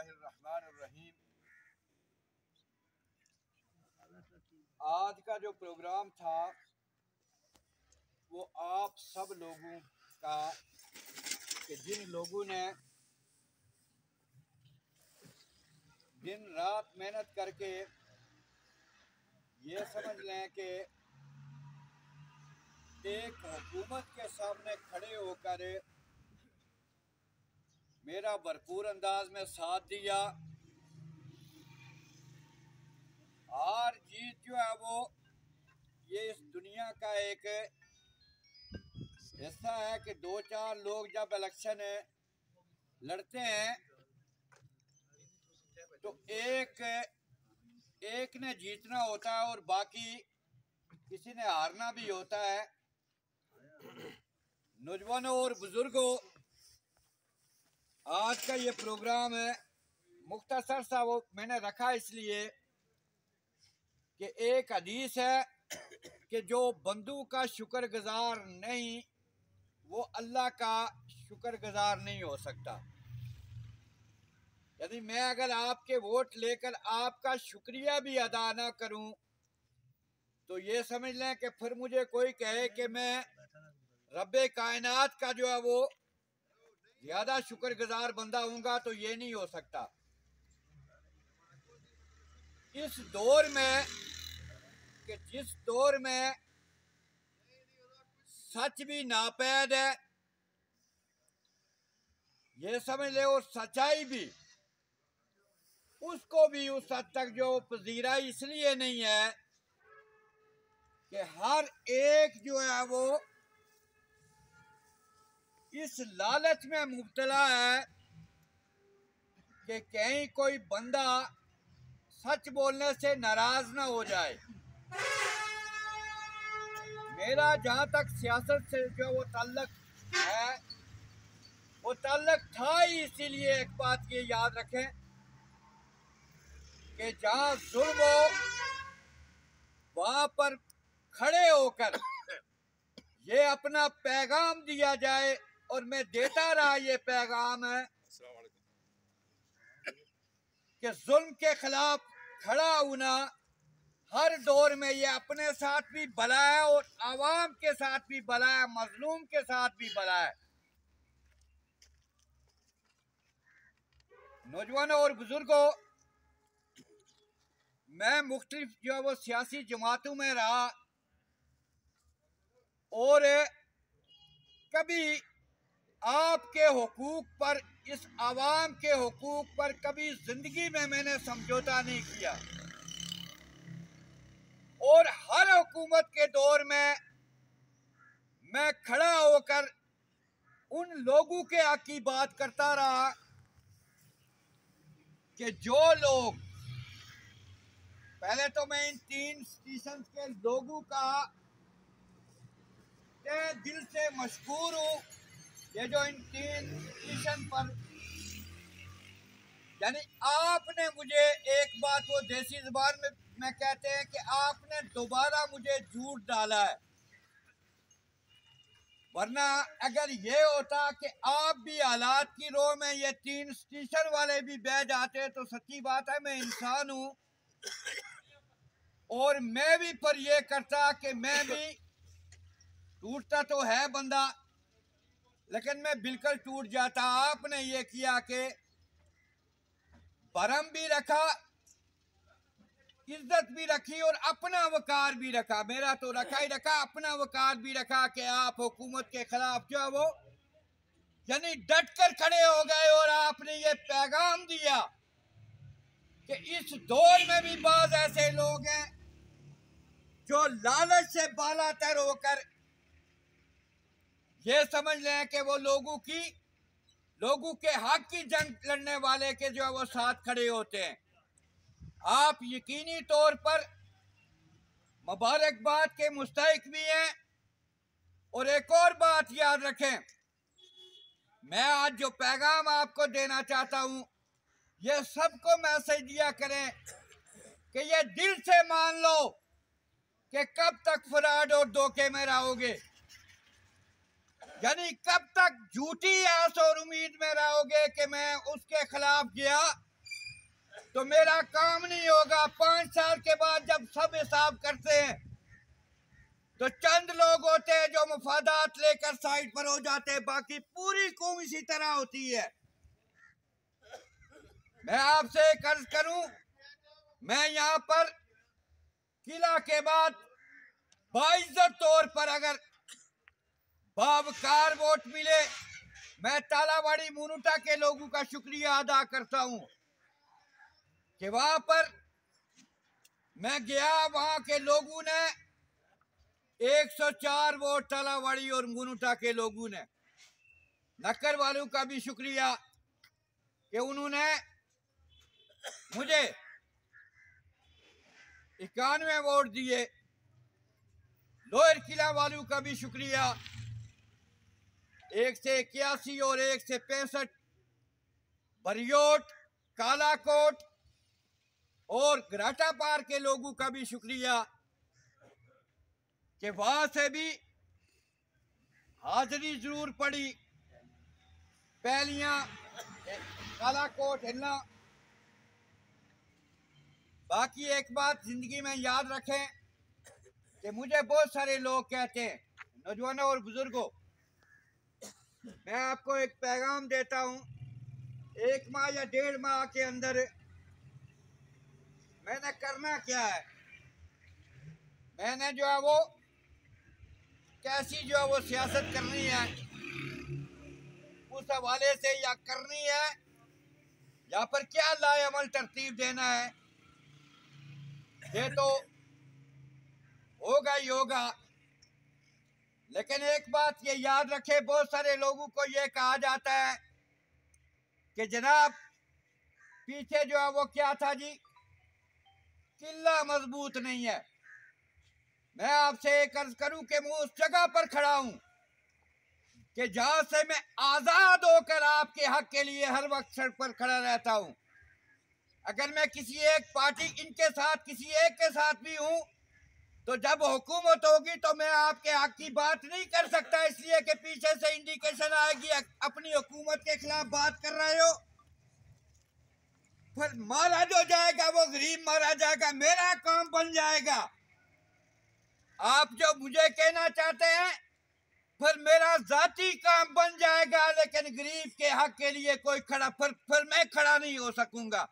बिस्मिल्लाहिर्रहमानिर्रहीम। आज का जो प्रोग्राम था वो आप सब लोगों का कि जिन लोगों ने दिन रात मेहनत करके ये समझ लें कि एक हुकूमत के सामने खड़े होकर मेरा भरपूर अंदाज में साथ दिया। हार जीत जो है वो ये इस दुनिया का एक हिस्सा है कि दो चार लोग जब इलेक्शन लड़ते हैं तो एक ने जीतना होता है और बाकी किसी ने हारना भी होता है। नौजवानों और बुजुर्गों, आज का ये प्रोग्राम है मुख्तसर सा वो मैंने रखा इसलिए कि एक हदीस है कि जो बंदू का शुक्रगुजार नहीं वो अल्लाह का शुक्रगुजार नहीं हो सकता। यदि मैं अगर आपके वोट लेकर आपका शुक्रिया भी अदा ना करूं तो ये समझ लें कि फिर मुझे कोई कहे कि मैं रब्बे कायनात का जो है वो ज्यादा शुक्रगुजार बंदा हूंगा, तो ये नहीं हो सकता। इस दौर में कि जिस दौर में सच भी नापैद है, ये समझ ले, और सच्चाई भी, उसको भी उस हद तक जो पजीरा इसलिए नहीं है कि हर एक जो है वो इस लालच में मुब्तला है कि कहीं कोई बंदा सच बोलने से नाराज ना हो जाए। मेरा जहां तक सियासत से जो वो ताल्लुक है वो ताल्लुक था ही, इसीलिए एक बात ये याद रखें कि जहां जुल्म हो वहां पर खड़े होकर ये अपना पैगाम दिया जाए, और मैं देता रहा। ये पैगाम है कि जुल्म के खिलाफ खड़ा होना हर दौर में ये अपने साथ भी भला है और आवाम के साथ भी भला है, मजलूम के साथ भी भला है। नौजवानों और बुजुर्गों, मैं मुख्तलिफ जो है वो सियासी जमातों में रहा और कभी आपके हुकूक पर, इस आवाम के हुकूक पर कभी जिंदगी में मैंने समझौता नहीं किया। और हर हुकूमत के दौर में मैं खड़ा होकर उन लोगों के हक की बात करता रहा कि जो लोग, पहले तो मैं इन 3 स्टेशन के लोगों का दिल से मशकूर हूँ। ये जो इन 3 स्टेशन पर, यानी आपने मुझे एक बात वो देसी जुबान में कहते हैं कि आपने दोबारा मुझे झूठ डाला है। वरना अगर ये होता कि आप भी हालात की रो में ये 3 स्टेशन वाले भी बह जाते तो सच्ची बात है मैं इंसान हूँ और मैं भी पर ये करता कि मैं भी टूटता तो है बंदा, लेकिन मैं बिल्कुल टूट जाता। आपने ये किया कि भरम भी रखा, इज्जत भी रखी और अपना वकार भी रखा। मेरा तो रखा ही रखा, अपना वकार भी रखा कि आप हुकूमत के खिलाफ जो है वो यानी डट कर खड़े हो गए। और आपने ये पैगाम दिया कि इस दौर में भी बाज ऐसे लोग हैं जो लालच से बालातर होकर ये समझ लें कि वो लोगों के हक की जंग लड़ने वाले के जो है वो साथ खड़े होते हैं। आप यकीनी तौर पर मुबारकबाद के मुस्तहिक भी हैं। और एक और बात याद रखें, मैं आज जो पैगाम आपको देना चाहता हूं, ये सबको मैसेज दिया करें कि ये दिल से मान लो कि कब तक फ्रॉड और धोखे में रहोगे, यानी कब तक झूठी आस और उम्मीद में रहोगे कि मैं उसके खिलाफ गया तो मेरा काम नहीं होगा। 5 साल के बाद जब सब हिसाब करते हैं तो चंद लोग होते हैं जो मफादात लेकर साइड पर हो जाते हैं, बाकी पूरी कौम इसी तरह होती है। मैं आपसे कर्ज करूं, मैं यहाँ पर किला के बाद बाइज्जत तौर पर अगर बावकार वोट मिले, मैं तालावाड़ी मुनुटा के लोगों का शुक्रिया अदा करता हूं कि वहां पर मैं गया, वहां के लोगों ने 104 वोट तालावाड़ी और मुनुटा के लोगों ने। नक्कर वालों का भी शुक्रिया कि उन्होंने मुझे 91 वोट दिए। लोअर किला वालों का भी शुक्रिया, 1 से 81 और 1 से 65। बरियोट, कालाकोट और घराटा पार के लोगों का भी शुक्रिया कि वहां से भी हाजिरी जरूर पड़ी। पहलियां कालाकोट हिलना। बाकी एक बात जिंदगी में याद रखें कि मुझे बहुत सारे लोग कहते हैं, नौजवानों और बुजुर्गों, मैं आपको एक पैगाम देता हूं। 1 माह या 1.5 माह के अंदर मैंने करना क्या है, मैंने जो है वो कैसी जो है वो सियासत करनी है, उस हवाले से या करनी है या पर क्या लाएअमल तरतीब देना है, ये तो होगा ही होगा। लेकिन एक बात ये याद रखे, बहुत सारे लोगों को ये कहा जाता है कि जनाब पीछे जो है वो क्या था जी, किला मजबूत नहीं है। मैं आपसे एक अर्ज करूं कि मैं उस जगह पर खड़ा हूं कि जहां से मैं आजाद होकर आपके हक के लिए हर वक्त सड़क पर खड़ा रहता हूं। अगर मैं किसी एक पार्टी इनके साथ किसी एक के साथ भी हूं तो जब हुकूमत होगी तो मैं आपके हक की बात नहीं कर सकता, इसलिए कि पीछे से इंडिकेशन आएगी अपनी हुकूमत के खिलाफ बात कर रहे हो। फिर मारा जो जाएगा वो गरीब मारा जाएगा, मेरा काम बन जाएगा। आप जो मुझे कहना चाहते हैं फिर मेरा जाती काम बन जाएगा, लेकिन गरीब के हक के लिए कोई खड़ा फिर मैं खड़ा नहीं हो सकूंगा।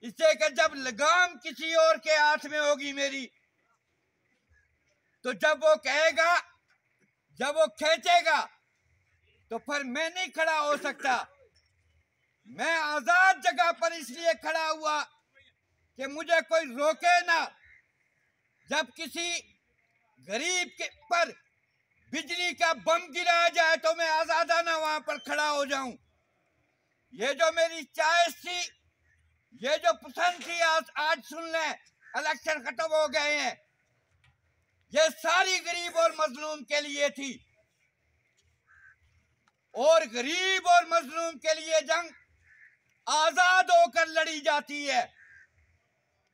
इससे कि जब लगाम किसी और के हाथ में होगी मेरी, तो जब वो कहेगा, जब वो खींचेगा तो फिर मैं नहीं खड़ा हो सकता। मैं आजाद जगह पर इसलिए खड़ा हुआ कि मुझे कोई रोके ना। जब किसी गरीब के पर बिजली का बम गिराया जाए तो मैं आजादाना वहां पर खड़ा हो जाऊं। ये जो मेरी चॉइस थी, ये जो पसंद थी, आज सुन लें, इलेक्शन खत्म हो गए हैं, ये सारी गरीब और मजलूम के लिए थी। और गरीब और मजलूम के लिए जंग आजाद होकर लड़ी जाती है।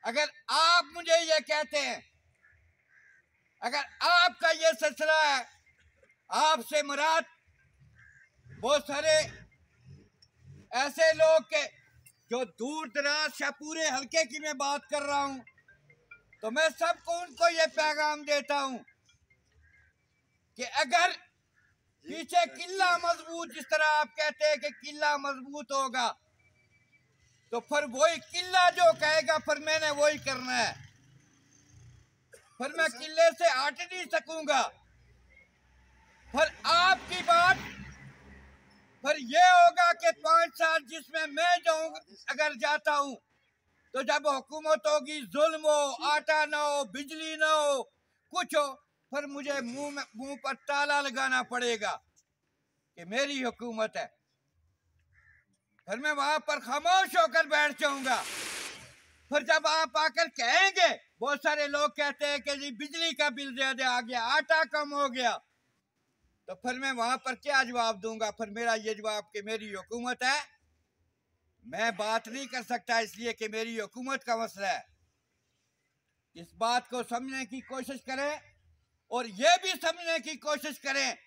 अगर आप मुझे ये कहते हैं, अगर आपका ये सिलसिला है, आपसे मुराद बहुत सारे ऐसे लोग के जो दूर दराज या पूरे हल्के की मैं बात कर रहा हूं, तो मैं सबको उनको ये पैगाम देता हूं कि अगर पीछे किला मजबूत, जिस तरह आप कहते हैं कि किला मजबूत होगा, तो फिर वही किला जो कहेगा फिर मैंने वही करना है। फिर मैं किले से हट नहीं सकूंगा। फिर आपकी बात फिर ये होगा कि 5 साल जिसमें मैं जाऊंगा, अगर जाता हूं तो जब हुकूमत होगी, जुल्म हो, आटा ना हो, बिजली ना हो, कुछ हो, फिर मुझे मुंह पर ताला लगाना पड़ेगा कि मेरी हुकूमत है। फिर मैं वहां पर खामोश होकर बैठ जाऊंगा। फिर जब आप आकर कहेंगे, बहुत सारे लोग कहते हैं कि जी बिजली का बिल ज्यादा आ गया, आटा कम हो गया, तो फिर मैं वहां पर क्या जवाब दूंगा? फिर मेरा ये जवाब कि मेरी हुकूमत है, मैं बात नहीं कर सकता इसलिए कि मेरी हुकूमत का मसला है। इस बात को समझने की कोशिश करें और ये भी समझने की कोशिश करें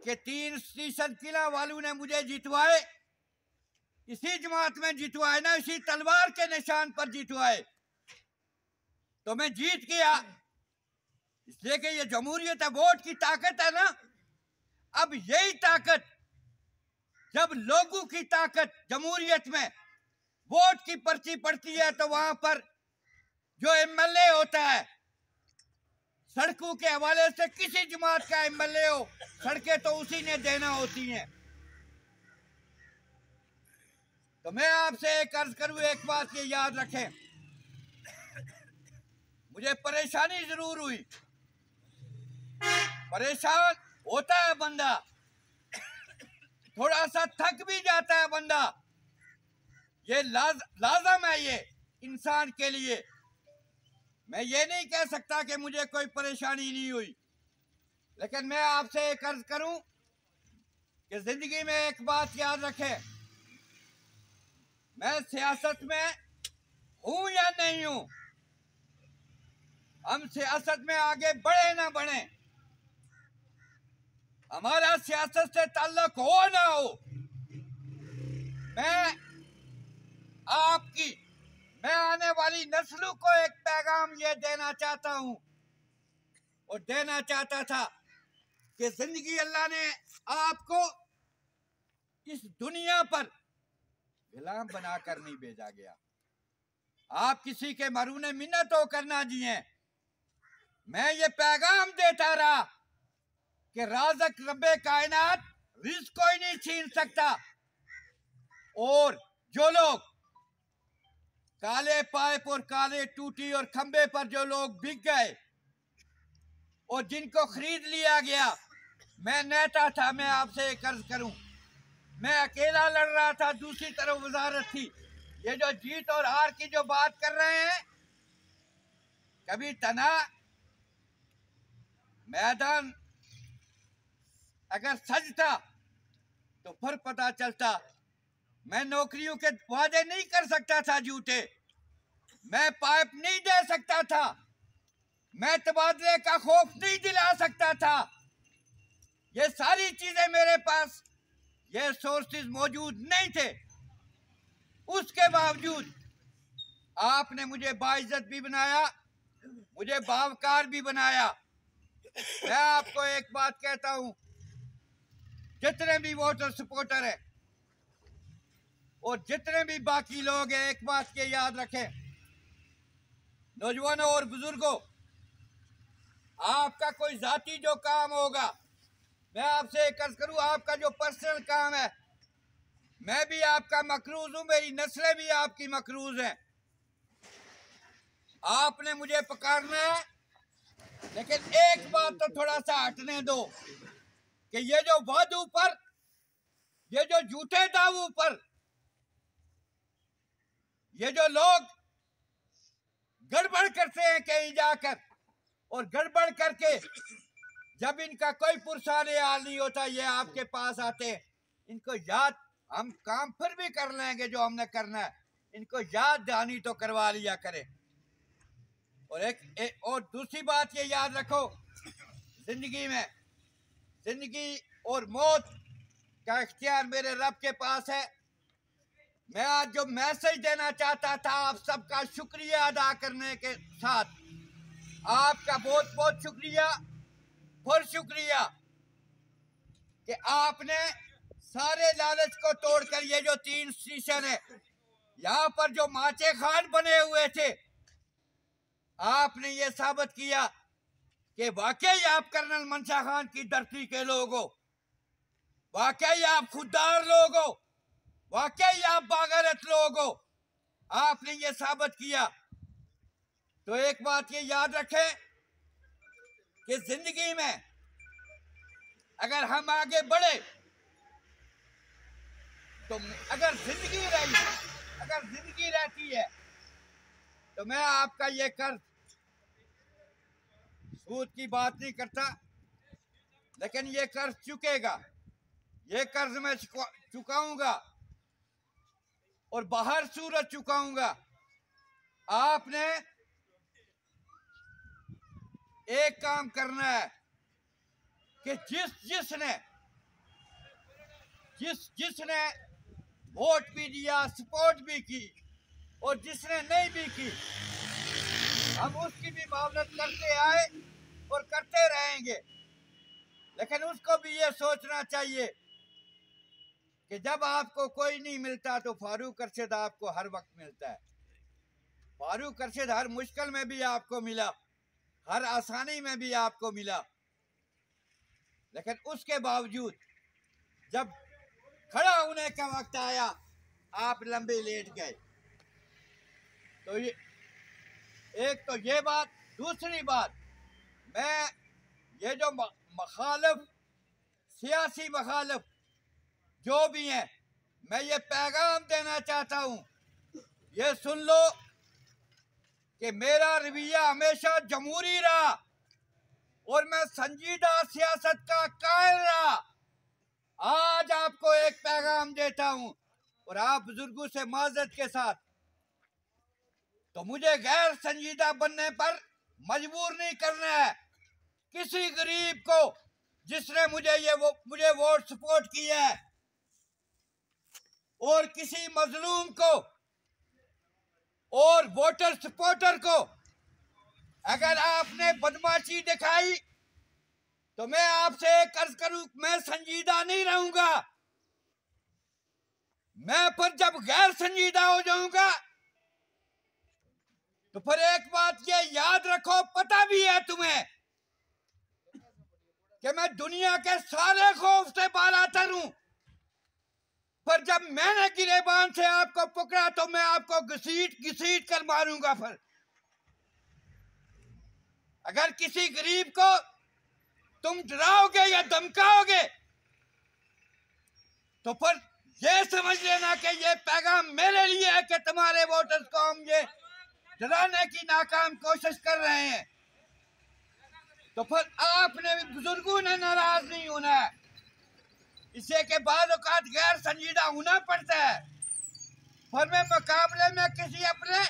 कि 3% किला वालों ने मुझे जितवाए, इसी जमात में जितवाए ना, इसी तलवार के निशान पर जितवाए, तो मैं जीत गया। इसलिए कि ये जमहूरियत है, वोट की ताकत है ना। अब यही ताकत, जब लोगों की ताकत जमहूरियत में वोट की पर्ची पड़ती है, तो वहां पर जो एमएलए होता है, सड़कों के हवाले से किसी जमात का एमएलए हो, सड़कें तो उसी ने देना होती हैं। तो मैं आपसे एक अर्ज करूं, एक बात ये याद रखें, मुझे परेशानी जरूर हुई, परेशान होता है बंदा, थोड़ा सा थक भी जाता है बंदा, ये लाजम है ये इंसान के लिए। मैं ये नहीं कह सकता कि मुझे कोई परेशानी नहीं हुई, लेकिन मैं आपसे एक अर्ज करूं कि जिंदगी में एक बात याद रखें, मैं सियासत में हूं या नहीं हूं, हम सियासत में आगे बढ़े ना बढ़े, हमारा सियासत से ताल्लुक हो ना हो, मैं आने वाली नस्लों को एक पैगाम ये देना चाहता हूं और देना चाहता था कि जिंदगी अल्लाह ने आपको इस दुनिया पर गुलाम बनाकर नहीं भेजा गया। आप किसी के मरूने मिन्नत होकर ना जिए। मैं ये पैगाम देता रहा कि राज़क रब्बे कायनात रिज़्क़ कोई नहीं छीन सकता, और जो लोग काले पाइप और काले टूटी और खंबे पर जो लोग बिक गए और जिनको खरीद लिया गया, मैं नेता था, मैं आपसे एक अर्ज करूं, मैं अकेला लड़ रहा था, दूसरी तरफ वजारत थी। ये जो जीत और हार की जो बात कर रहे हैं, कभी तना मैदान अगर सजता तो फिर पता चलता। मैं नौकरियों के वादे नहीं कर सकता था झूठे, मैं पाइप नहीं दे सकता था, मैं तबादले का खौफ नहीं दिला सकता था। ये सारी चीजें मेरे पास, ये सोर्सेज मौजूद नहीं थे। उसके बावजूद आपने मुझे बाइज्जत भी बनाया, मुझे बावकार भी बनाया। मैं आपको एक बात कहता हूं, जितने भी वोटर सपोर्टर हैं और जितने भी बाकी लोग हैं, एक बात के याद रखें, नौजवानों और बुजुर्गों, आपका कोई जाती जो काम होगा, मैं आपसे एक अर्ज करूं, आपका जो पर्सनल काम है, मैं भी आपका मकरूज हूं, मेरी नस्लें भी आपकी मकरूज हैं। आपने मुझे पकड़ना है, लेकिन एक बात तो थोड़ा सा हटने दो कि ये जो वादों पर, ये जो झूठे दावों पर, ये जो लोग गड़बड़ करते हैं कहीं जाकर, और गड़बड़ करके जब इनका कोई पुरसान हाल नहीं होता, ये आपके पास आते हैं। इनको याद, हम काम फिर भी कर लेंगे जो हमने करना है, इनको याद दहानी तो करवा लिया करें। और दूसरी बात ये याद रखो, जिंदगी में जिंदगी और मौत का इख्तियार मेरे रब के पास है। मैं आज जो मैसेज देना चाहता था, आप सबका शुक्रिया अदा करने के साथ, आपका बहुत बहुत शुक्रिया, बहुत शुक्रिया कि आपने सारे लालच को तोड़कर ये जो 3 स्टेशन है, यहाँ पर जो माचे खान बने हुए थे, आपने ये साबित किया कि वाकई आप कर्नल मंशा खान की धरती के लोग हो, वाकई आप खुददार लोग हो, वाकई आप बागरत लोग हो। आपने ये साबित किया। तो एक बात ये याद रखें कि जिंदगी में अगर हम आगे बढ़े, तो अगर जिंदगी रहती है, तो मैं आपका ये कर्ज, सूद की बात नहीं करता, लेकिन ये कर्ज चुकेगा, ये कर्ज मैं चुकाऊंगा और बाहर सूरत चुकाऊंगा। आपने एक काम करना है कि जिसने वोट भी दिया, सपोर्ट भी की, और जिसने नहीं भी की हम उसकी भी मामलत करते आए और करते रहेंगे। लेकिन उसको भी ये सोचना चाहिए कि जब आपको कोई नहीं मिलता तो फारूक अरशद आपको हर वक्त मिलता है। फारूक अरशद हर मुश्किल में भी आपको मिला, हर आसानी में भी आपको मिला, लेकिन उसके बावजूद जब खड़ा होने का वक्त आया आप लंबे लेट गए। तो एक तो ये बात। दूसरी बात, मैं ये जो मखालिफ, सियासी मखालिफ जो भी हैं, मैं ये पैगाम देना चाहता हूँ, ये सुन लो कि मेरा रवैया हमेशा जमहूरी रहा और मैं संजीदा सियासत का कायल रहा। आज आपको एक पैगाम देता हूं और आप बुजुर्गों से माजरत के साथ, तो मुझे गैर संजीदा बनने पर मजबूर नहीं करना है। किसी गरीब को जिसने मुझे वोट सपोर्ट किया है और किसी मजलूम को और वोटर सपोर्टर को अगर आपने बदमाशी दिखाई तो मैं आपसे एक अर्ज करूं, मैं संजीदा नहीं रहूंगा। मैं फिर जब गैर संजीदा हो जाऊंगा तो फिर एक बात ये याद रखो, पता भी है तुम्हें कि मैं दुनिया के सारे खौफ से बालातर हूं, पर जब मैंने गिरेबान से आपको पकड़ा तो मैं आपको घसीट घसीट कर मारूंगा। फिर अगर किसी गरीब को तुम डराओगे या धमकाओगे तो फिर ये समझ लेना कि ये पैगाम मेरे लिए है कि तुम्हारे वोटर्स को हम ये डराने की नाकाम कोशिश कर रहे हैं। तो फिर आपने भी, बुजुर्गों ने नाराज नहीं होना है। इससे के बाद औकात गैर संजीदा होना पड़ता है। पर मैं मुकाबले में किसी अपने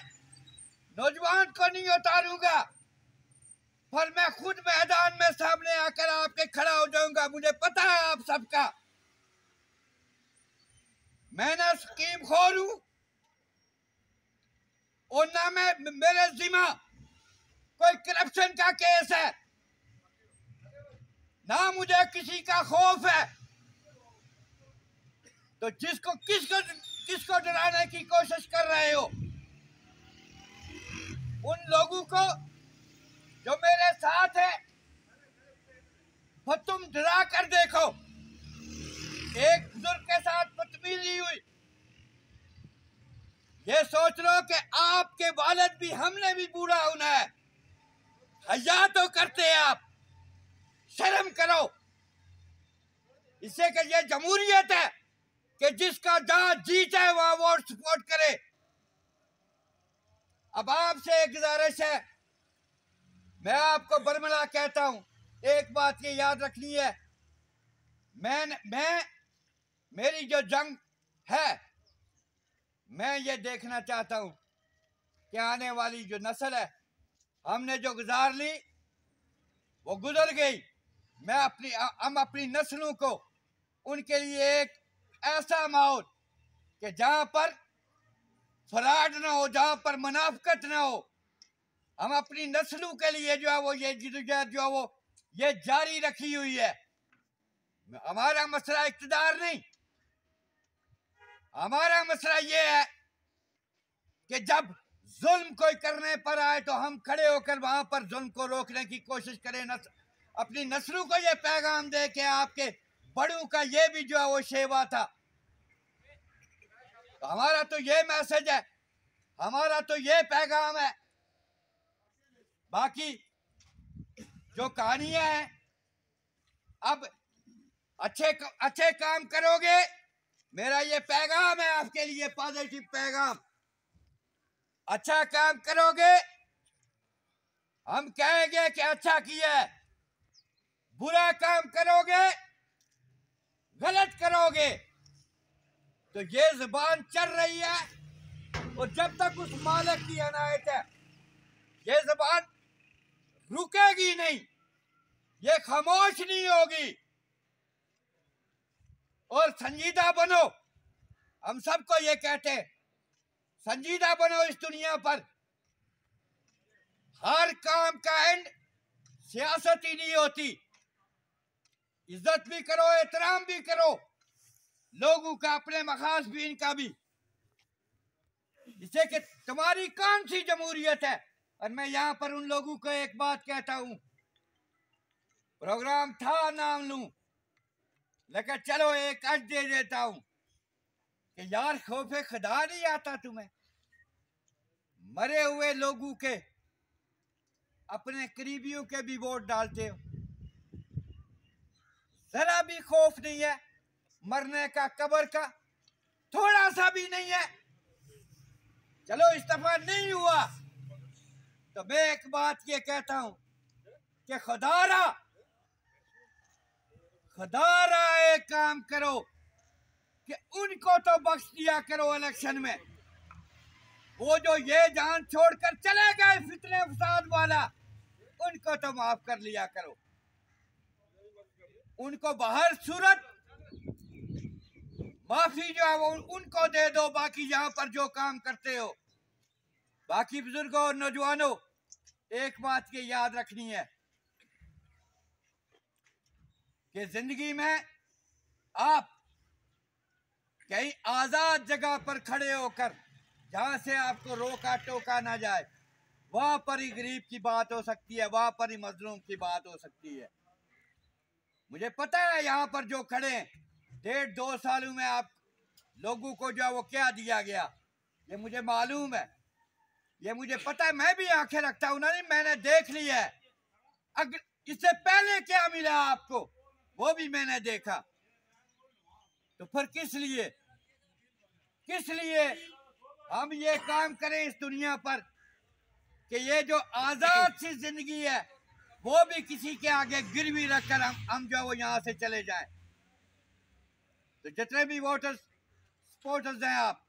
नौजवान को नहीं उतारूंगा, पर मैं खुद मैदान में सामने आकर आपके खड़ा हो जाऊंगा। मुझे पता है आप सबका, मैं ना स्कीम खोर हूं और ना मेरे जिम्मा कोई करप्शन का केस है, ना मुझे किसी का खौफ है। तो किसको डराने की कोशिश कर रहे हो? उन लोगों को जो मेरे साथ है, फिर तुम डरा कर देखो। एक बुजुर्ग के साथ बदतमीजी हुई, ये सोच लो कि आपके वालिद भी, हमने भी बूढ़ा होना है। हया तो करते हैं आप, शर्म करो। इससे कि ये जमहूरियत है कि जिसका जहां जी चाहे वहां वोट सपोर्ट करे। अब आपसे एक गुजारिश है, मैं आपको बरमला कहता हूं, एक बात ये याद रखनी है, मेरी जो जंग है, मैं ये देखना चाहता हूं कि आने वाली जो नस्ल है, हमने जो गुजार ली वो गुजर गई। हम अपनी नस्लों को, उनके लिए एक ऐसा माहौल कि जहां पर फ्रॉड ना हो, जहां पर मुनाफिकत ना हो, हम अपनी नस्लों के लिए जो है वो ये जिदोजहद जो है वो ये जारी रखी हुई है। हमारा मसला इक़्तिदार नहीं, हमारा मसला ये है कि जब जुल्म कोई करने पर आए तो हम खड़े होकर वहां पर जुल्म को रोकने की कोशिश करें। अपनी नस्लों को ये पैगाम दे के आपके बड़ों का ये भी जो है वो शेवा था। तो हमारा तो ये मैसेज है, हमारा तो ये पैगाम है। बाकी जो कहानियां हैं, अब अच्छे काम करोगे, मेरा ये पैगाम है आपके लिए, पॉजिटिव पैगाम। अच्छा काम करोगे, हम कहेंगे कि अच्छा किया है। बुरा काम करोगे, गलत करोगे, तो ये जुबान चल रही है और जब तक उस मालिक की अनायत है ये जुबान रुकेगी नहीं, ये खामोश नहीं होगी। और संजीदा बनो, हम सबको ये कहते हैं, संजीदा बनो इस दुनिया पर। हर काम का एंड सियासत ही नहीं होती। इज्जत भी करो, एहतराम भी करो, लोगों का, अपने मखास भी, इनका भी। जिससे कि तुम्हारी कौन सी जमहूरियत है। और मैं यहां पर उन लोगों को एक बात कहता हूं, प्रोग्राम था नाम लूं, लेकिन चलो एक अर्ज दे देता हूं कि यार खौफे खुदा नहीं आता तुम्हें? मरे हुए लोगों के, अपने करीबियों के भी वोट डालते हो, जरा भी खौफ नहीं है मरने का, कब्र का थोड़ा सा भी नहीं है। चलो इस दफा नहीं हुआ तो मैं एक बात ये कहता हूं कि खुदारा एक काम करो कि उनको तो बख्श दिया करो इलेक्शन में। वो जो ये जान छोड़कर चले गए फितने फसाद वाला, उनको तो माफ कर लिया करो। उनको बाहर सूरत माफी जो है वो उनको दे दो। बाकी यहाँ पर जो काम करते हो, बाकी बुजुर्गों और नौजवानों, एक बात की याद रखनी है कि जिंदगी में आप कहीं आजाद जगह पर खड़े होकर, जहां से आपको रोका टोका ना जाए, वहां पर ही गरीब की बात हो सकती है, वहां पर ही मजलूम की बात हो सकती है। मुझे पता है यहाँ पर जो खड़े हैं, 1.5-2 सालों में आप लोगों को जो वो क्या दिया गया, ये मुझे मालूम है, ये मुझे पता है। मैं भी आंखें रखता हूं ना, नहीं मैंने देख लिया है। अगर इससे पहले क्या मिला आपको, वो भी मैंने देखा। तो फिर किस लिए हम ये काम करें इस दुनिया पर कि ये जो आजाद सी जिंदगी है वो भी किसी के आगे गिरवी रखकर हम जो वो यहां से चले जाएं। तो जितने भी वोटर्स सपोर्टर्स हैं, आप